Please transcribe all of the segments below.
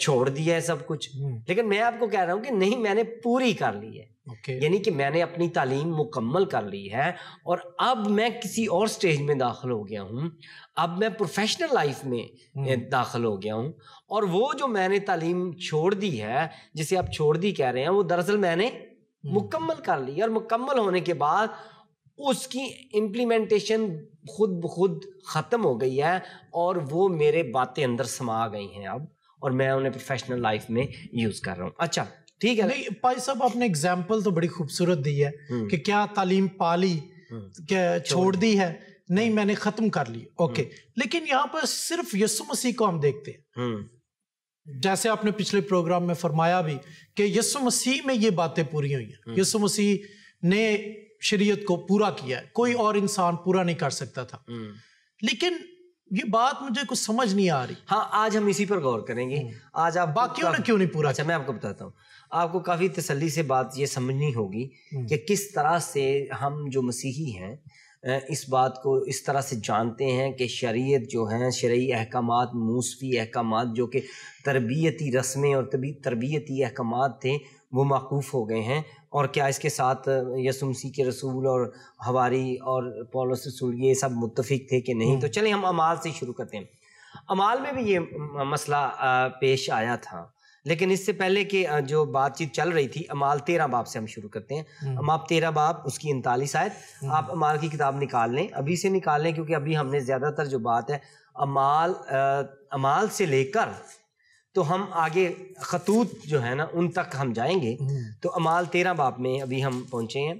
چھوڑ دیا ہے سب کچھ. لیکن میں آپ کو کہہ رہا ہوں کہ نہیں، میں نے پوری کر لی ہے. یعنی کہ میں نے اپنی تعلیم مکمل کر لی ہے اور اب میں کسی اور سٹیج میں داخل ہو گیا ہوں. اب میں پروفیشنل لائف میں داخل ہو گیا ہوں، اور وہ جو میں نے تعلیم چھوڑ دی ہے، جسے آپ چھوڑ دی کہہ رہے ہیں، وہ دراصل میں نے مکمل کر لی. اور مکمل ہونے کے بعد اس کی امپلیمنٹیشن خود بخود ختم ہو گئی ہے، اور وہ میرے باتیں اندر سما گئی ہیں اب، اور میں انہیں پروفیشنل لائف میں یوز کر رہا ہوں. اچھا ٹھیک ہے. نہیں بھائی صاحب، آپ نے اگزامپل تو بڑی خوبصورت دی ہے کہ کیا تعلیم پالی، کہ چھوڑ دی ہے، نہیں میں نے ختم کر لی. اوکے، لیکن یہاں پر صرف یسوع مسیح کو ہم دیکھتے ہیں، جیسے آپ نے پچھلے پروگرام میں فرمایا بھی کہ یسوع مسیح میں یہ باتیں پوری ہوئی ہیں. یسوع مسیح نے شریعت کو پورا کیا ہے، کوئی اور انسان پورا نہیں کر سکتا تھا. لیکن یہ بات مجھے کچھ سمجھ نہیں آ رہی. ہاں، آج ہم اسی پر غور کریں گے. آج آپ باقیوں نے کیوں نہیں پورا. اچھا، میں آپ کو بتاتا ہوں. آپ کو کافی تسلی سے بات یہ سمجھنی ہوگی کہ کس طرح سے ہم جو مسیحی ہیں اس بات کو اس طرح سے جانتے ہیں کہ شریعت جو ہیں، شرعی احکامات، موسفی احکامات جو کہ تربیتی رسمیں اور تربیتی احکامات تھے، وہ موقوف ہو گئے ہیں. اور کیا اس کے ساتھ یسوع مسیح کے رسول اور حواری اور پولس رسول یہ سب متفق تھے کہ نہیں؟ تو چلیں ہم اعمال سے شروع کرتے ہیں. اعمال میں بھی یہ مسئلہ پیش آیا تھا، لیکن اس سے پہلے کہ جو بات چیت چل رہی تھی، اعمال 13 باب سے ہم شروع کرتے ہیں. اعمال 13 باب اس کی 39 آیت. آپ اعمال کی کتاب نکال لیں، ابھی سے نکال لیں، کیونکہ ابھی ہم نے زیادہ تر جو بات ہے اعمال سے لے کر تو ہم آگے خطوط جو ہے نا ان تک ہم جائیں گے. تو اعمال 13 باب میں ابھی ہم پہنچے ہیں.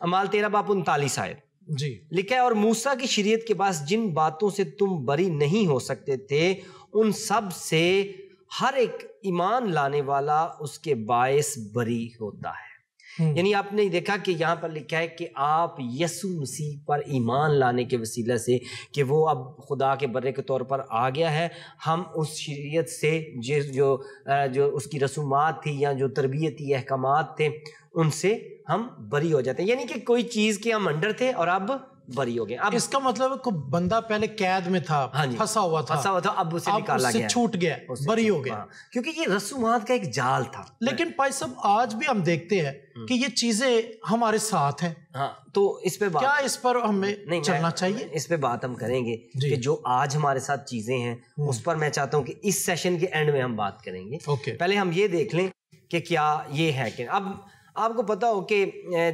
اعمال 13 باب 39 آیت جی لکھا ہے، اور موسیٰ کی شریعت کے پاس جن باتوں سے تم بری نہیں ہو سکتے تھے، ان سب سے ہر ایک ایمان لانے والا اس کے باعث بری ہوتا ہے. یعنی آپ نے دیکھا کہ یہاں پر لکھا ہے کہ آپ یسوع مسیح پر ایمان لانے کے وسیلہ سے، کہ وہ اب خدا کے برے کے طور پر آ گیا ہے، ہم اس شریعت سے جو اس کی رسومات تھی یا جو تربیتی احکامات تھے ان سے ہم بری ہو جاتے ہیں. یعنی کہ کوئی چیز کے ہم انڈر تھے اور اب بری ہو گئے. اب اس کا مطلب ہے کوئی بندہ پہلے قید میں تھا، پھنسا ہوا تھا، اب اسے نکالا گیا، چھوٹ گیا، بری ہو گیا، کیونکہ یہ رسومات کا ایک جال تھا. لیکن بھائی صاحب آج بھی ہم دیکھتے ہیں کہ یہ چیزیں ہمارے ساتھ ہیں. ہاں، تو اس پہ کیا اس پر ہمیں چلنا چاہیے؟ اس پہ بات ہم کریں گے کہ جو آج ہمارے ساتھ چیزیں ہیں اس پر میں چاہتا ہوں کہ اس سیشن کے اینڈ میں ہم بات کریں گے. پہلے ہم یہ دیکھ لیں کہ کیا یہ ہے کہ اب آپ کو پتا ہو کہ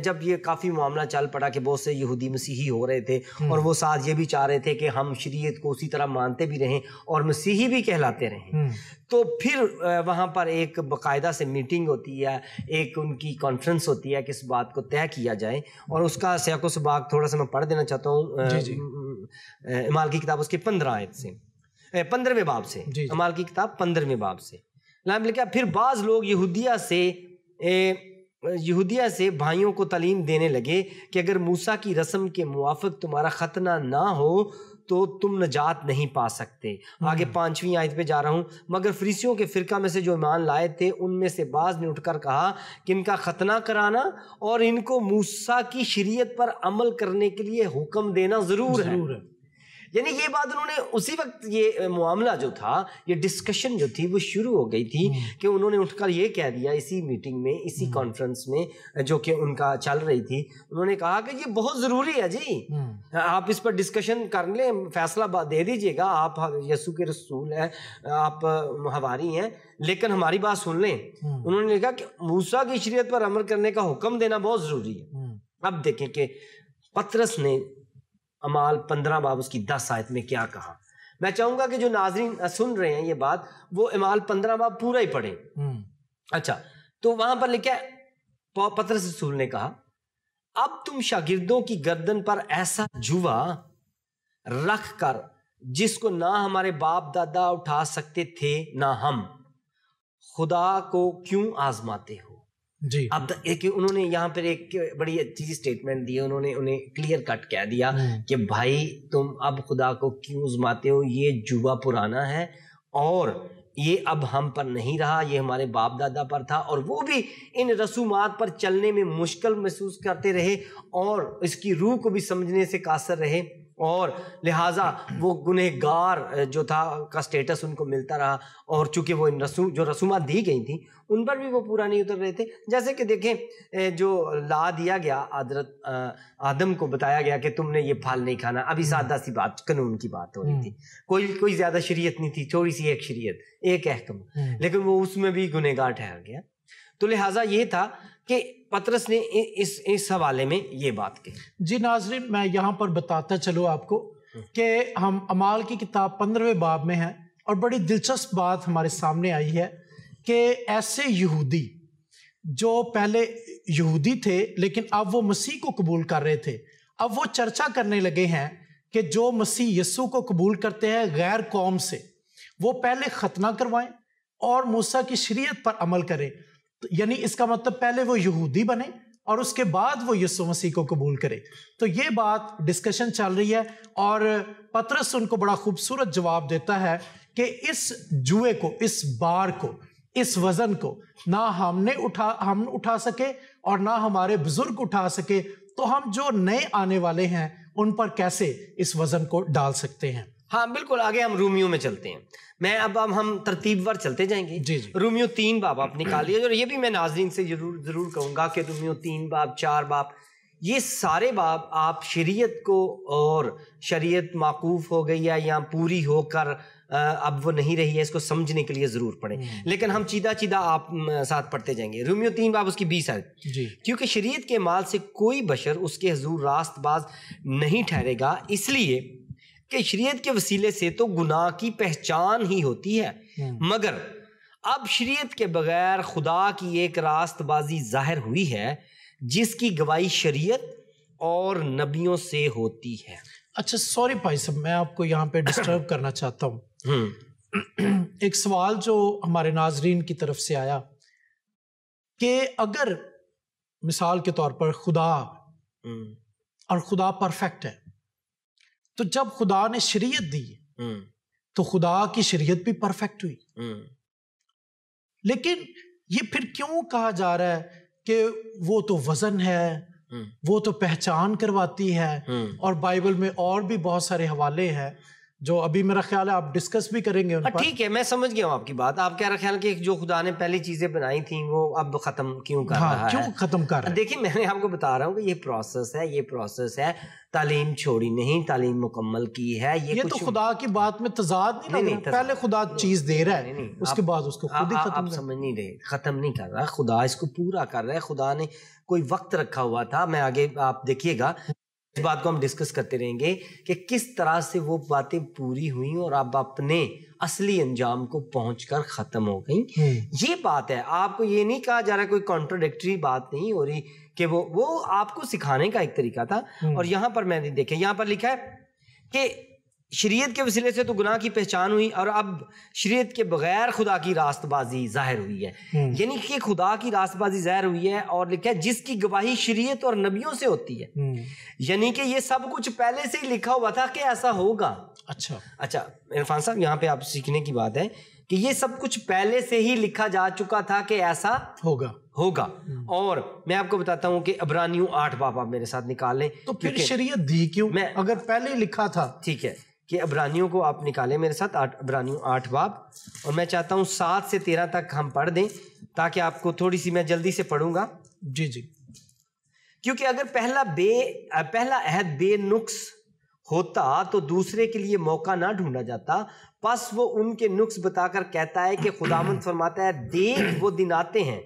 جب یہ کافی معاملہ چل پڑا کہ بہت سے یہودی مسیحی ہو رہے تھے اور وہ ساتھ یہ بھی چاہ رہے تھے کہ ہم شریعت کو اسی طرح مانتے بھی رہیں اور مسیحی بھی کہلاتے رہیں، تو پھر وہاں پر ایک باقاعدہ سے میٹنگ ہوتی ہے، ایک ان کی کانفرنس ہوتی ہے کہ اس بات کو طے کیا جائے. اور اس کا سیاق و سباق تھوڑا سا میں پڑھ دینا چاہتا ہوں اعمال کی کتاب اس کے 15 آیت سے، 15ویں باب سے. اعمال کی کتاب 15ویں باب سے لکھا، پھر بعض لوگ یہودیہ سے بھائیوں کو تعلیم دینے لگے کہ اگر موسیٰ کی رسم کے موافق تمہارا ختنہ نہ ہو تو تم نجات نہیں پا سکتے. آگے 5ویں آیت پہ جا رہا ہوں. مگر فریسیوں کے فرقہ میں سے جو ایمان لائے تھے ان میں سے بعض نے اٹھ کر کہا کہ ان کا ختنہ کرانا اور ان کو موسیٰ کی شریعت پر عمل کرنے کے لیے حکم دینا ضرور ہے. یعنی یہ بات انہوں نے اسی وقت، یہ معاملہ جو تھا، یہ ڈسکشن جو تھی وہ شروع ہو گئی تھی کہ انہوں نے اٹھ کر یہ کہہ دیا اسی میٹنگ میں، اسی کانفرنس میں جو کہ ان کا چل رہی تھی. انہوں نے کہا کہ یہ بہت ضروری ہے جی، آپ اس پر ڈسکشن کر لیں، فیصلہ دے دیجئے گا. آپ یسوع کے رسول ہیں، آپ حواری ہیں، لیکن ہماری بات سن لیں. انہوں نے کہا کہ موسیٰ کی شریعت پر عمل کرنے کا حکم دینا بہت ضروری ہے. اب دیکھیں کہ پطرس نے اعمال 15 باب اس کی 10 آیت میں کیا کہا. میں چاہوں گا کہ جو ناظرین سن رہے ہیں یہ بات، وہ اعمال 15 باب پورا ہی پڑھیں. اچھا، تو وہاں پر لکھا ہے، پطرس رسول نے کہا، اب تم شاگردوں کی گردن پر ایسا جوا رکھ کر جس کو نہ ہمارے باپ دادا اٹھا سکتے تھے نہ ہم، خدا کو کیوں آزماتے ہو. جی اب ایک انہوں نے یہاں پر ایک بڑی اچھی سی اسٹیٹمنٹ دی. انہوں نے انہیں کلیئر کٹ کہہ دیا کہ بھائی تم اب خدا کو کیوں آزماتے ہو، یہ جوا پرانا ہے اور یہ اب ہم پر نہیں رہا، یہ ہمارے باپ دادا پر تھا، اور وہ بھی ان رسومات پر چلنے میں مشکل محسوس کرتے رہے اور اس کی روح کو بھی سمجھنے سے قاصر رہے اور لہٰذا وہ گنہگار جو تھا کا سٹیٹس ان کو ملتا رہا، اور چونکہ وہ جو رسومات دی گئی تھیں ان پر بھی وہ پورا نہیں اتر رہے تھے. جیسے کہ دیکھیں جو لا دیا گیا حضرت آدم کو بتایا گیا کہ تم نے یہ پھل نہیں کھانا، ابھی سادہ سی بات قانون کی بات ہو رہی تھی، کوئی زیادہ شریعت نہیں تھی، تھوڑی سی ایک شریعت ایک احکام، لیکن وہ اس میں بھی گنہگار ٹھہر گیا. تو لہٰذا یہ تھا کہ پطرس نے اس حوالے میں یہ بات کہی. جی ناظرین، میں یہاں پر بتاتا چلوں آپ کو کہ ہم اعمال کی کتاب 15ویں باب میں ہیں، اور بڑی دلچسپ بات ہمارے سامنے آئی ہے کہ ایسے یہودی جو پہلے یہودی تھے لیکن اب وہ مسیح کو قبول کر رہے تھے، اب وہ چرچا کرنے لگے ہیں کہ جو مسیح یسوع کو قبول کرتے ہیں غیر قوم سے، وہ پہلے ختنہ کروائیں اور موسیٰ کی شریعت پر عمل کریں. یعنی اس کا مطلب پہلے وہ یہودی بنے اور اس کے بعد وہ یسوع مسیح کو قبول کرے. تو یہ بات ڈسکشن چل رہی ہے، اور پطرس ان کو بڑا خوبصورت جواب دیتا ہے کہ اس جوئے کو، اس بار کو، اس وزن کو نہ ہم اٹھا سکے اور نہ ہمارے بزرگ اٹھا سکے، تو ہم جو نئے آنے والے ہیں ان پر کیسے اس وزن کو ڈال سکتے ہیں. ہاں بالکل. آگے ہم رومیو میں چلتے ہیں. میں اب ہم ترتیب ور چلتے جائیں گے. جی رومیو 3 باب آپ نکالیے، اور یہ بھی میں ناظرین سے ضرور کہوں گا کہ رومیو 3 باب 4 باب یہ سارے باب آپ شریعت کو، اور شریعت موقوف ہو گئی ہے یا پوری ہو کر اب وہ نہیں رہی ہے، اس کو سمجھنے کے لیے ضرور پڑھیں. لیکن ہم چیدہ آپ ساتھ پڑھتے جائیں گے. رومیو 3 باب اس کی 20 آیت. کیونکہ شریعت کے مال سے کوئی بشر اس کے حضور راست باز نہیں ٹھہرے گا، اس لیے کہ شریعت کے وسیلے سے تو گناہ کی پہچان ہی ہوتی ہے، مگر اب شریعت کے بغیر خدا کی ایک راست بازی ظاہر ہوئی ہے جس کی گواہی شریعت اور نبیوں سے ہوتی ہے. اچھا سوری بھائی صاحب، میں آپ کو یہاں پہ ڈسٹرب کرنا چاہتا ہوں. ایک سوال جو ہمارے ناظرین کی طرف سے آیا کہ اگر مثال کے طور پر خدا اور خدا پرفیکٹ ہے، تو جب خدا نے شریعت دی تو خدا کی شریعت بھی پرفیکٹ ہوئی، لیکن یہ پھر کیوں کہا جا رہا ہے کہ وہ تو وزن ہے، وہ تو پہچان کرواتی ہے، اور بائبل میں اور بھی بہت سارے حوالے ہیں جو ابھی میرا خیال ہے آپ ڈسکس بھی کریں گے ان پر. ٹھیک ہے، میں سمجھ گیا ہوں آپ کی بات. آپ کہہ رہے خیال کہ جو خدا نے پہلی چیزیں بنائی تھیں وہ اب ختم کیوں کر رہا ہے؟ کیوں ختم کر رہا ہے؟ دیکھیں میں نے آپ کو بتا رہا ہوں کہ یہ پروسیس ہے. تعلیم چھوڑی نہیں، تعلیم مکمل کی ہے. یہ تو خدا کی بات میں تضاد نہیں لگ رہا. پہلے خدا چیز دے رہا ہے، اس کے بعد اس کو خود ہی ختم. آپ سمجھ نہیں رہے، ختم نہیں کر رہا خدا، اس کو پورا کر رہا ہے. خدا نے کوئی وقت رکھا ہوا تھا. میں آگے آپ دیکھیے گا اس بات کو ہم ڈسکس کرتے رہیں گے کہ کس طرح سے وہ باتیں پوری ہوئیں اور اب اپنے اصلی انجام کو پہنچ کر ختم ہو گئیں. یہ بات ہے، آپ کو یہ نہیں کہا جا رہا، کوئی کانٹراڈکٹری بات نہیں ہو رہی، کہ وہ آپ کو سکھانے کا ایک طریقہ تھا. اور یہاں پر میں نے دیکھا، یہاں پر لکھا ہے کہ شریعت کے وسیلے سے تو گناہ کی پہچان ہوئی، اور اب شریعت کے بغیر خدا کی راست بازی ظاہر ہوئی ہے. یعنی کہ خدا کی راست بازی ظاہر ہوئی ہے، اور لکھا ہے جس کی گواہی شریعت اور نبیوں سے ہوتی ہے. یعنی کہ یہ سب کچھ پہلے سے ہی لکھا ہوا تھا کہ ایسا ہوگا. اچھا عرفان صاحب، یہاں پہ آپ سیکھنے کی بات ہے کہ یہ سب کچھ پہلے سے ہی لکھا جا چکا تھا کہ ایسا ہوگا. اور میں آپ کو بتاتا ہوں کہ عبرانیوں 8 باب آپ میرے ساتھ نکال لیں. تو پھر شریعت دی کیوں اگر پہلے لکھا تھا؟ ٹھیک ہے کہ عبرانیوں کو آپ نکالیں میرے ساتھ، عبرانیوں 8 باب، اور میں چاہتا ہوں 7 سے 13 تک ہم پڑھ دیں تاکہ آپ کو تھوڑی سی، میں جلدی سے پڑھوں گا. جی کیونکہ اگر پہلا عہد بے نقص ہوتا تو دوسرے کے لیے موقع نہ ڈھونڈا جاتا، پس وہ ان کے نقص بتا کر کہتا ہے کہ خداوند فرماتا ہے دیکھ وہ دن آتے ہیں.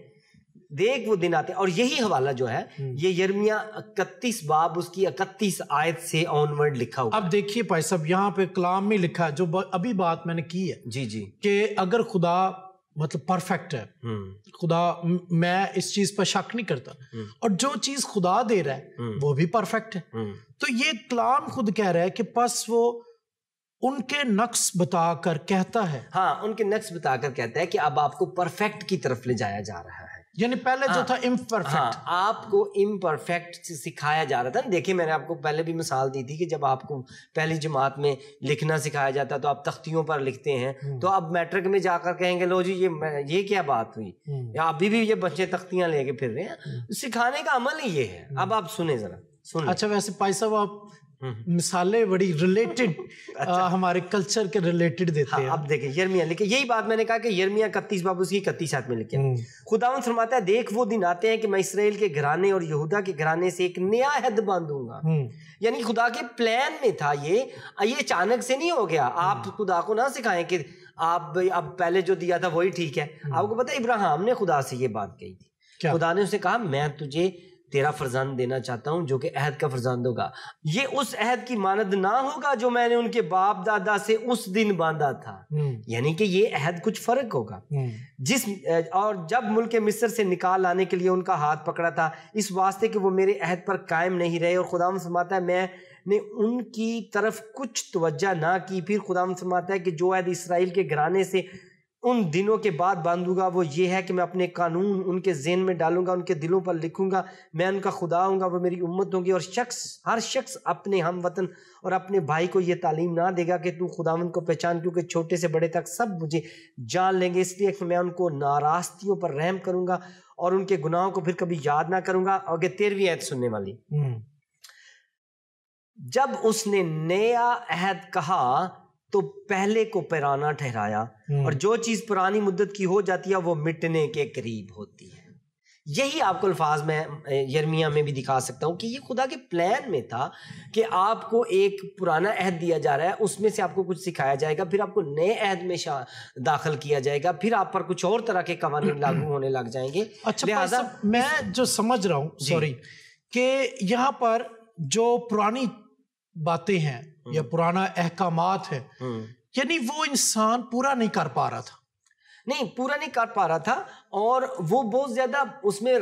اور یہی حوالہ جو ہے یہ یرمیہ 31 باب اس کی 31 آیت سے آنورڈ لکھا ہوا. اب دیکھیے بھائی صاحب، یہاں پہ کلام میں لکھا جو ابھی بات میں نے کی ہے جی کہ اگر خدا مطلب پرفیکٹ ہے، خدا، میں اس چیز پر شک نہیں کرتا، اور جو چیز خدا دے رہا ہے وہ بھی پرفیکٹ ہے. تو یہ کلام خود کہہ رہا ہے کہ پس وہ ان کے نقص بتا کر کہتا ہے. ہاں، ان کے نقص بتا کر کہتا ہے کہ اب آپ کو پرفیکٹ کی طرف لے جایا جا رہا ہے. یعنی پہلے جو تھا امپرفیکٹ، آپ کو امپرفیکٹ سکھایا جا رہا تھا. دیکھیں میں نے آپ کو پہلے بھی مثال دی تھی کہ جب آپ کو پہلی جماعت میں لکھنا سکھایا جاتا تو آپ تختیوں پر لکھتے ہیں، تو اب میٹرک میں جا کر کہیں گے لو جی یہ کیا بات ہوئی، یا ابھی بھی یہ بچے تختیاں لے کے پھر رہے ہیں. سکھانے کا عمل ہی یہ ہے. اب آپ سنیں ذرا. اچھا ویسے پائی صاحب، آپ مثالیں بڑی ریلیٹڈ ہمارے کلچر کے ریلیٹڈ دیتے ہیں. اب دیکھیں یرمیہ لکھے, یہی بات میں نے کہا کہ یرمیہ 31 باب اس کی 31 آیت میں لکھے, خداوند فرماتا ہے دیکھ وہ دن آتے ہیں کہ میں اسرائیل کے گھرانے اور یہودا کے گھرانے سے ایک نیا عہد باندھوں گا. یعنی خدا کے پلان میں تھا یہ اچانک سے نہیں ہو گیا. آپ خدا کو نہ سکھائیں کہ آپ اب پہلے جو دیا تھا وہی ٹھیک ہے. آپ کو پتا ہے ابراہیم نے خدا سے یہ بات کہی تھی, خدا نے اسے کہا میں تجھے تیرا فرزند دینا چاہتا ہوں جو کہ عہد کا فرزند ہوگا, یہ اس عہد کی مانند نہ ہوگا جو میں نے ان کے باپ دادا سے اس دن باندھا تھا. یعنی کہ یہ عہد کچھ فرق ہوگا. اور جب ملک مصر سے نکال لانے کے لیے ان کا ہاتھ پکڑا تھا اس واسطے کہ وہ میرے عہد پر قائم نہیں رہے, اور خداوند فرماتا ہے میں نے ان کی طرف کچھ توجہ نہ کی. پھر خداوند فرماتا ہے کہ جو عہد اسرائیل کے گھرانے سے ان دنوں کے بعد باندھوں گا وہ یہ ہے کہ میں اپنے قانون ان کے ذہن میں ڈالوں گا, ان کے دلوں پر لکھوں گا, میں ان کا خدا ہوں گا, وہ میری امت ہوں گی. اور ہر شخص اپنے ہم وطن اور اپنے بھائی کو یہ تعلیم نہ دے گا کہ تو خداوند کو پہچان, کیونکہ چھوٹے سے بڑے تک سب مجھے جان لیں گے. اس لیے کہ میں ان کو ناراستیوں پر رحم کروں گا اور ان کے گناہوں کو پھر کبھی یاد نہ کروں گا. اور 13ویں آیت سننے والی, جب اس نے نیا عہد کہا تو پہلے کو پرانا ٹھہرایا, اور جو چیز پرانی مدت کی ہو جاتی ہے وہ مٹنے کے قریب ہوتی ہے. یہی آپ کو الفاظ میں یرمیہ میں بھی دکھا سکتا ہوں کہ یہ خدا کے پلان میں تھا کہ آپ کو ایک پرانا عہد دیا جا رہا ہے, اس میں سے آپ کو کچھ سکھایا جائے گا, پھر آپ کو نئے عہد میں داخل کیا جائے گا, پھر آپ پر کچھ اور طرح کے قوانین لاگو ہونے لگ جائیں گے. اچھا میں جو سمجھ رہا ہوں سوری کہ یہاں پر جو پرانی باتیں ہیں یا پرانا احکامات ہے, یعنی وہ انسان پورا نہیں کر پا رہا تھا, نہیں پورا نہیں کر پا رہا تھا, اور وہ بہت زیادہ اس میں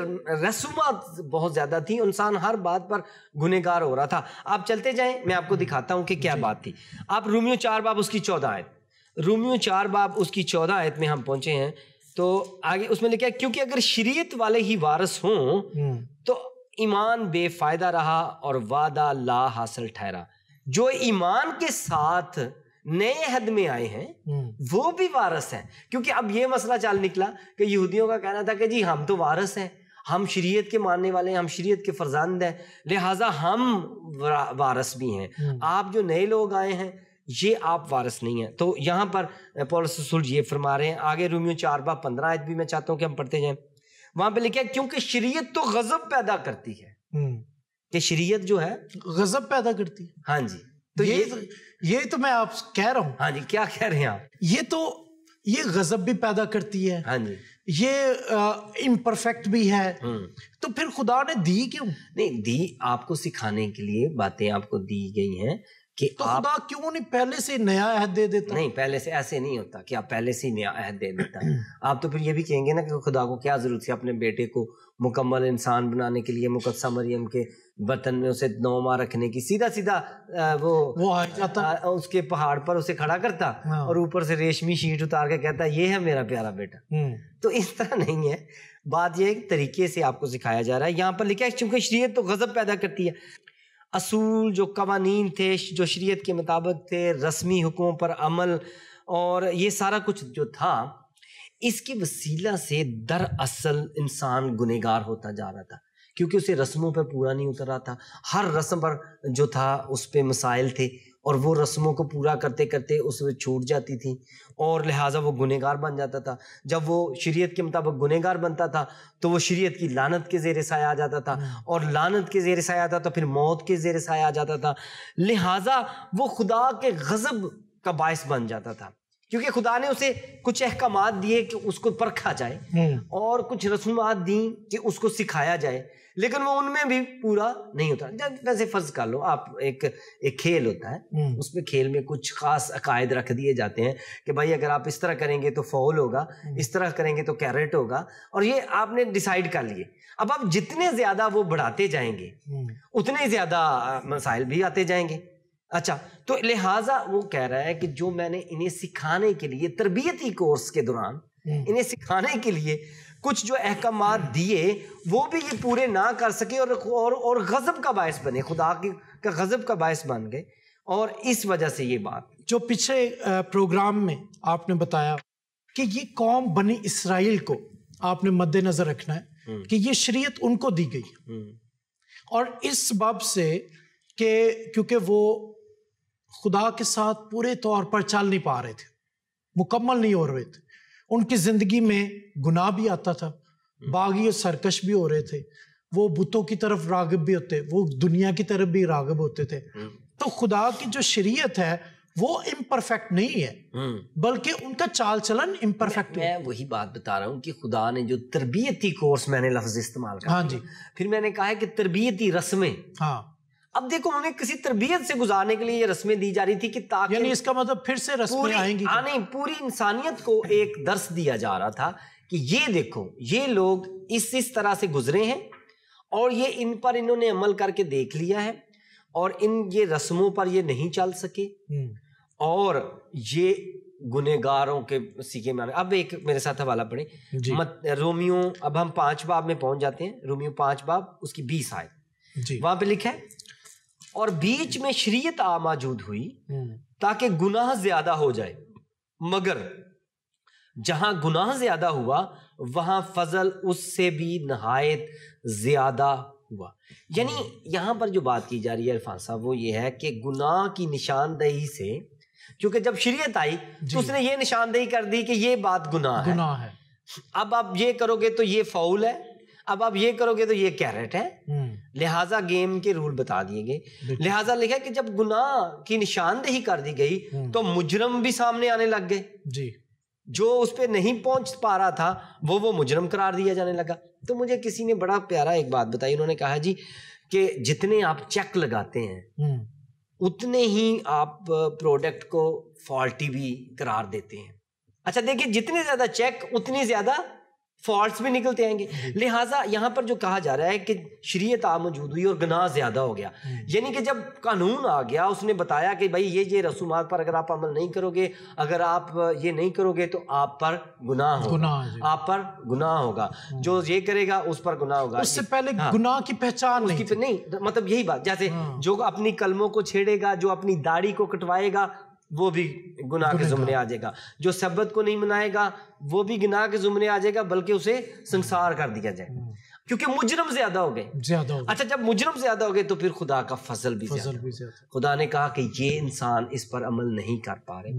رسومات بہت زیادہ تھی, انسان ہر بات پر گنہگار ہو رہا تھا. آپ چلتے جائیں, میں آپ کو دکھاتا ہوں کہ کیا بات تھی. آپ رومیو 4 باب اس کی 14 آیت, رومیو 4 باب اس کی 14 آیت میں ہم پہنچے ہیں. تو آگے اس میں لکھا ہے کیونکہ اگر شریعت والے ہی وارث ہوں تو ایمان بے فائدہ رہا اور وعدہ لا حاصل ٹھہرا. جو ایمان کے ساتھ نئے عہد میں آئے ہیں وہ بھی وارث ہیں, کیونکہ اب یہ مسئلہ چل نکلا کہ یہودیوں کا کہنا تھا کہ جی ہم تو وارث ہیں, ہم شریعت کے ماننے والے ہیں, ہم شریعت کے فرزند ہیں, لہٰذا ہم وارث بھی ہیں. آپ جو نئے لوگ آئے ہیں یہ آپ وارث نہیں ہیں. تو یہاں پر پولس رسول یہ فرما رہے ہیں, آگے رومیو 4 باب 15 آیت بھی میں چاہتا ہوں کہ ہم پڑھتے جائیں. وہاں پہ لکھا ہے کیونکہ شریعت تو غضب پیدا کرتی ہے, کہ شریعت جو ہے غضب پیدا کرتی ہے. ہاں جی, تو یہ تو میں آپ کہہ رہا ہوں. ہاں جی, کیا کہہ رہے ہیں آپ؟ یہ غضب بھی پیدا کرتی ہے. ہاں جی, یہ امپرفیکٹ بھی ہے. تو پھر خدا نے دی کیوں؟ نہیں دی, آپ کو سکھانے کے لیے باتیں آپ کو دی گئی ہیں کہ تو خدا کیوں نہیں پہلے سے نیا عہد دے دیتا؟ نہیں, پہلے سے ایسے نہیں ہوتا کہ آپ پہلے سے نیا عہد دے دیتا. آپ تو پھر یہ بھی کہیں گے نا کہ خدا کو کیا ضرورت تھی اپنے بیٹے کو مکمل انسان بنانے کے لیے مقدسہ مریم کے برتن میں اسے 9 ماہ رکھنے کی. سیدھا وہ آ جاتا اس کے پہاڑ پر اسے کھڑا کرتا اور اوپر سے ریشمی شیٹ اتار کے کہتا یہ ہے میرا پیارا بیٹا. تو اس طرح نہیں ہے بات, یہ ایک طریقے سے آپ کو سکھایا جا رہا ہے. یہاں پر لکھا ہے چونکہ شریعت تو غضب پیدا کرتی ہے. اصول جو قوانین تھے جو شریعت کے مطابق تھے, رسمی حکموں پر عمل, اور یہ سارا کچھ جو تھا, اس کے وسیلہ سے دراصل انسان گنہگار ہوتا جا رہا تھا, کیونکہ اسے رسموں پہ پورا نہیں اتر رہا تھا. ہر رسم پر جو تھا اس پہ مسائل تھے, اور وہ رسموں کو پورا کرتے کرتے اس میں چھوٹ جاتی تھی, اور لہٰذا وہ گنہگار بن جاتا تھا. جب وہ شریعت کے مطابق گنہگار بنتا تھا تو وہ شریعت کی لعنت کے زیر سایہ آ جاتا تھا, اور لعنت کے زیر سایہ آتا تو پھر موت کے زیر سایہ آ جاتا تھا. لہٰذا وہ خدا کے غضب کا باعث بن جاتا تھا, کیونکہ خدا نے اسے کچھ احکامات دیے کہ اس کو پرکھا جائے, اور کچھ رسومات دیں کہ اس کو سکھایا جائے, لیکن وہ ان میں بھی پورا نہیں ہوتا. ویسے فرض کر لو آپ, ایک کھیل ہوتا ہے, اس میں کھیل میں کچھ خاص عقائد رکھ دیے جاتے ہیں کہ بھائی اگر آپ اس طرح کریں گے تو فاؤل ہوگا, اس طرح کریں گے تو کیرٹ ہوگا, اور یہ آپ نے ڈیسائیڈ کر لیے. اب آپ جتنے زیادہ وہ بڑھاتے جائیں گے اتنے زیادہ مسائل بھی آتے جائیں گے. اچھا, تو لہٰذا وہ کہہ رہا ہے کہ جو میں نے انہیں سکھانے کے لیے تربیتی کورس کے دوران انہیں سکھانے کے لیے کچھ جو احکامات دیے وہ بھی یہ پورے نہ کر سکے, اور غضب کا باعث بنے, خدا کا غضب کا باعث بن گئے. اور اس وجہ سے یہ بات جو پچھلے پروگرام میں آپ نے بتایا کہ یہ قوم بنی اسرائیل کو آپ نے مد نظر رکھنا ہے کہ یہ شریعت ان کو دی گئی, اور اس باب سے کہ کیونکہ وہ خدا کے ساتھ پورے طور پر چل نہیں پا رہے تھے، مکمل نہیں ہو رہے تھے، ان کی زندگی میں گناہ بھی آتا تھا، باغی اور سرکش بھی ہو رہے تھے، وہ بتوں کی طرف راغب بھی ہوتے، وہ دنیا کی طرف بھی راغب ہوتے تھے. تو خدا کی جو شریعت ہے وہ امپرفیکٹ نہیں ہے، بلکہ ان کا چال چلن امپرفیکٹ ہے. میں وہی بات بتا رہا ہوں کہ خدا نے جو تربیتی کورس، میں نے لفظ استعمال کیا، ہاں جی، پھر میں نے کہا ہے کہ تربیتی رسمیں، ہاں، اب دیکھو انہیں کسی تربیت سے گزارنے کے لیے یہ رسمیں دی جا رہی تھی کہ تاکہ یعنی اس کا مطلب پھر سے رسمیں آئیں گی. نہیں، پوری انسانیت کو ایک درس دیا جا رہا تھا کہ یہ دیکھو یہ لوگ اس طرح سے گزرے ہیں اور یہ ان پر انہوں نے عمل کر کے دیکھ لیا ہے اور یہ رسموں پر یہ نہیں چل سکے اور یہ گنہگاروں کے سیکھے میں. اب ایک میرے ساتھ حوالہ پڑھیں جی. رومیو، اب ہم 5 باب میں پہنچ جاتے ہیں، رومیو 5 باب اس کی 20 آیت. جی. وہاں پہ لکھا ہے اور بیچ میں شریعت موجود ہوئی تاکہ گناہ زیادہ ہو جائے، مگر جہاں گناہ زیادہ ہوا وہاں فضل اس سے بھی نہایت زیادہ ہوا. یعنی یہاں پر جو بات کی جا رہی ہے عرفان صاحب وہ یہ ہے کہ گناہ کی نشاندہی سے، کیونکہ جب شریعت آئی تو اس نے یہ نشاندہی کر دی کہ یہ بات گناہ ہے، اب آپ یہ کرو گے تو یہ فاؤل ہے، اب آپ یہ کرو گے تو یہ کیرٹ ہے، لہٰذا گیم کے رول بتا دیے گئے. لہٰذا لکھا کہ جب گناہ کی نشاندہی کر دی گئی تو مجرم بھی سامنے آنے لگ گئے. جی. جو اس پہ نہیں پہنچ پا رہا تھا وہ مجرم قرار دیا جانے لگا. تو مجھے کسی نے بڑا پیارا ایک بات بتائی، انہوں نے کہا جی کہ جتنے آپ چیک لگاتے ہیں اتنے ہی آپ پروڈکٹ کو فالٹی بھی قرار دیتے ہیں. اچھا دیکھیں، جتنے زیادہ چیک اتنی زیادہ فالٹس بھی نکلتے آئیں گے. لہٰذا یہاں پر جو کہا جا رہا ہے کہ شریعت موجود ہوئی اور گناہ زیادہ ہو گیا، یعنی کہ جب قانون آ گیا اس نے بتایا کہ بھائی یہ رسومات پر اگر آپ عمل نہیں کرو گے، اگر آپ یہ نہیں کرو گے تو آپ پر گناہ ہوگا، آپ پر گناہ ہوگا، جو یہ کرے گا اس پر گناہ ہوگا. اس سے پہلے گناہ کی پہچان نہیں، مطلب یہی بات، جیسے جو اپنی کلموں کو چھیڑے گا، جو اپنی داڑھی کو کٹوائے گا وہ بھی گناہ کے زمرے آ جائے گا، جو سبت کو نہیں منائے گا وہ بھی گناہ کے زمرے آ جائے گا، بلکہ اسے سنسار کر دیا جائے گا کیونکہ مجرم زیادہ ہو گئے. اچھا جب مجرم زیادہ ہو گئے تو پھر خدا کا فضل بھی زیادہ. خدا نے کہا کہ یہ انسان اس پر عمل نہیں کر پا رہے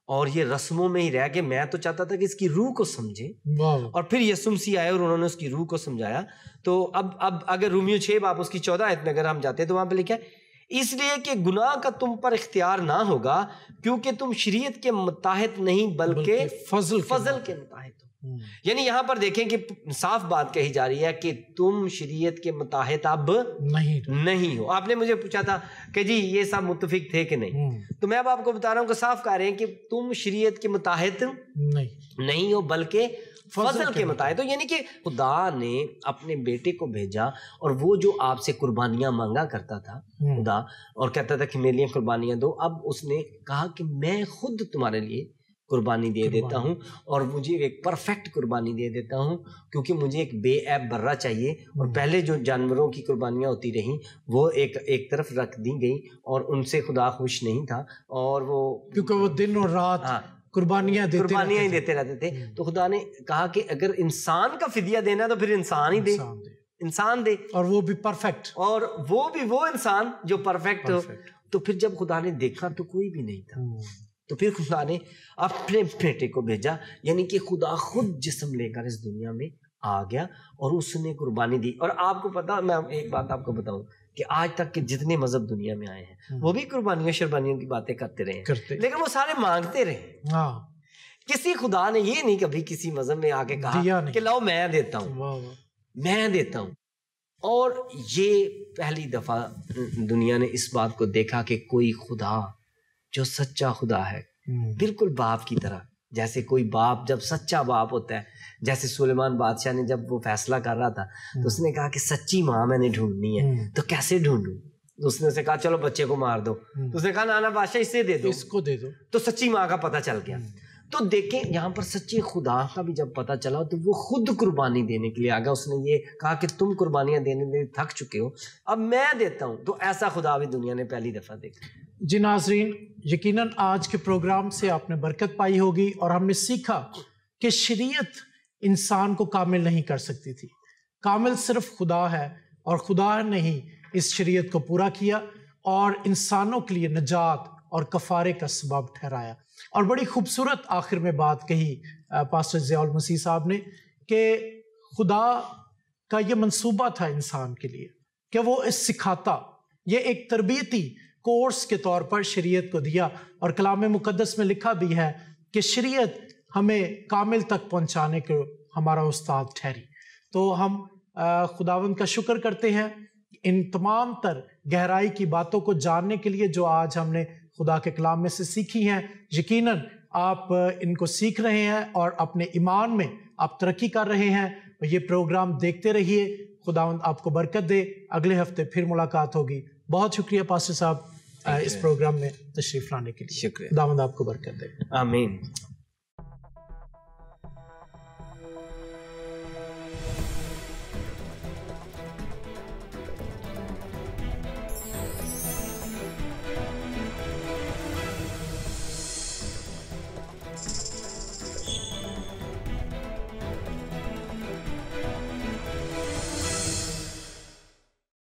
اور یہ رسموں میں ہی رہ گئے. میں تو چاہتا تھا کہ اس کی روح کو سمجھے، اور پھر یسوع مسیح آئے اور انہوں نے اس کی روح کو سمجھایا. تو اب اگر رومیو 6 باب اس کی 14 آیت میں اگر ہم جاتے ہیں تو وہاں پہ لکھا ہے اس لیے کہ گناہ کا تم پر اختیار نہ ہوگا کیونکہ تم شریعت کے متحد نہیں بلکہ فضل کے متحد ہو. یعنی یہاں پر دیکھیں کہ صاف بات کہی جا رہی ہے کہ تم شریعت کے متحد اب نہیں ہو. آپ نے مجھے پوچھا تھا کہ جی یہ سب متفق تھے کہ نہیں، تو میں اب آپ کو بتا رہا ہوں کہ صاف کہہ رہے ہیں کہ تم شریعت کے متحد نہیں ہو بلکہ فضل کے متحد. تو یعنی کہ خدا نے اپنے بیٹے کو بھیجا اور وہ جو آپ سے قربانیاں مانگا کرتا تھا خدا اور کہتا تھا کہ میرے لیے قربانیاں دو، اب اس نے کہا کہ میں خود تمہارے لیے قربانی دے دیتا ہوں اور مجھے ایک پرفیکٹ قربانی دے دیتا ہوں کیونکہ مجھے ایک بے عیب برہ چاہیے. اور پہلے جو جانوروں کی قربانیاں ہوتی رہیں وہ ایک طرف رکھ دی گئی اور ان سے خدا خوش نہیں تھا، اور وہ کیونکہ وہ دن اور رات قربانیاں ہی دیتے رہتے تھے. تو خدا نے کہا کہ اگر انسان کا فدیہ دینا تو پھر انسان دے اور وہ بھی پرفیکٹ، اور وہ انسان جو پرفیکٹ ہو. تو پھر جب خدا نے دیکھا تو کوئی بھی نہیں تھا، تو پھر خدا نے اپنے بیٹے کو بھیجا. یعنی کہ خدا خود جسم لے کر اس دنیا میں آ گیا اور اس نے قربانی دی. اور آپ کو پتا، میں ایک بات آپ کو بتاؤں کہ آج تک کے جتنے مذہب دنیا میں آئے ہیں وہ بھی قربانیوں شربانیوں کی باتیں کرتے رہے، لیکن وہ سارے مانگتے رہے. کسی خدا نے یہ نہیں کبھی کسی مذہب میں آ کے کہا کہ لاؤ میں دیتا ہوں. اور یہ پہلی دفعہ دنیا نے اس بات کو دیکھا کہ کوئی خدا جو سچا خدا ہے، بالکل باپ کی طرح. جیسے کوئی باپ جب سچا باپ ہوتا ہے، جیسے سلیمان بادشاہ نے جب وہ فیصلہ کر رہا تھا تو اس نے کہا کہ سچی ماں میں نے ڈھونڈنی ہے، تو کیسے ڈھونڈوں؟ اس نے اسے کہا چلو بچے کو مار دو. تو اس نے کہا نانا بادشاہ اسے دے دو، اس کو دے دو. تو سچی ماں کا پتہ چل گیا. تو دیکھیں یہاں پر سچے خدا کا بھی جب پتہ چلا تو وہ خود قربانی دینے کے لیے آ گیا. اس نے یہ کہا کہ تم قربانیاں دینے میں تھک چکے ہو، اب میں دیتا ہوں. تو ایسا خدا بھی دنیا نے پہلی دفعہ دیکھا. جی ناظرین، یقیناً آج کے پروگرام سے آپ نے برکت پائی ہوگی اور ہم نے سیکھا کہ شریعت انسان کو کامل نہیں کر سکتی تھی. کامل صرف خدا ہے اور خدا نے ہی اس شریعت کو پورا کیا. اور انسانوں کے لیے نجات اور کفارے کا سبب ٹھہرایا۔ اور بڑی خوبصورت آخر میں بات کہی پاسٹر ضیاء المسیح صاحب نے کہ خدا کا یہ منصوبہ تھا انسان کے لیے کہ وہ اس سکھاتا، یہ ایک تربیتی کورس کے طور پر شریعت کو دیا، اور کلام مقدس میں لکھا بھی ہے کہ شریعت ہمیں کامل تک پہنچانے کو ہمارا استاد ٹھہری۔ تو ہم خداوند کا شکر کرتے ہیں ان تمام تر گہرائی کی باتوں کو جاننے کے لیے جو آج ہم نے خدا کے کلام میں سے سیکھی ہیں۔ یقیناً آپ ان کو سیکھ رہے ہیں اور اپنے ایمان میں آپ ترقی کر رہے ہیں۔ یہ پروگرام دیکھتے رہیے، خداوند آپ کو برکت دے۔ اگلے ہفتے پھر ملاقات ہوگی۔ بہت شکریہ پاسٹر صاحب اس پروگرام میں تشریف لانے کے لیے۔ شکریہ، خداوند آپ کو برکت دے۔ آمین۔